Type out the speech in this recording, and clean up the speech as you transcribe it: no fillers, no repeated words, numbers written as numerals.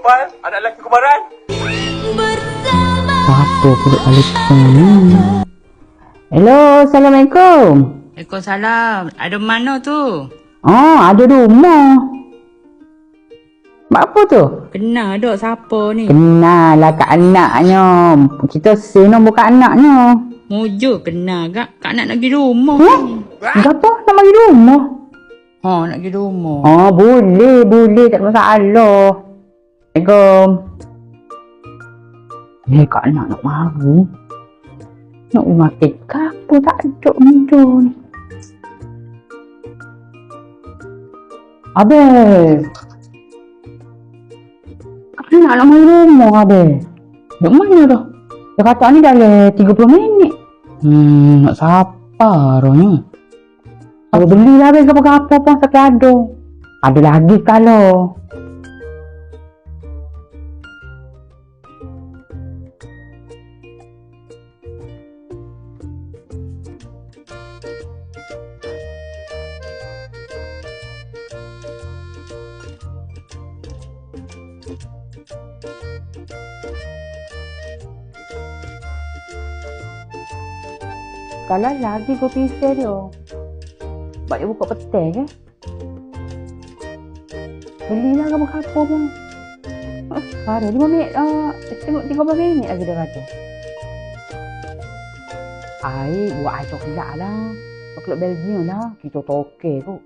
Gopal, anak lelaki kubaran. Apa pula telefon ni? Hello, Assalamualaikum. Waalaikumsalam. Ada mana tu? Ada di rumah. Mak apa tu? Kenal tak siapa ni? Kenal lah kat anaknya. Kita seno bukan anaknya. Mujur kenal kak. Kak nak pergi rumah. Apa? Nak pergi rumah? Nak pergi rumah. Boleh. Tak ada masalah. Assalamualaikum. Kak nak mari. Nak makan kapur tak ada muncul ni. Abang. Kak nak mari rumah abang. Duk mana dah? Dia kata ni dah 30 minit. Nak sabar ni. Kalau belilah abang kapur-kapur pun sakit ada. Ada lagi kalau. Kalau lagi kau pisah dia. Sebab dia buka petai ke? Belilah kamu kapur pun. Ada 5 minit. Tengok 30 minit lagi dia kata. Buat air coklat lah. Coklat Belgium lah. Kita toke kot.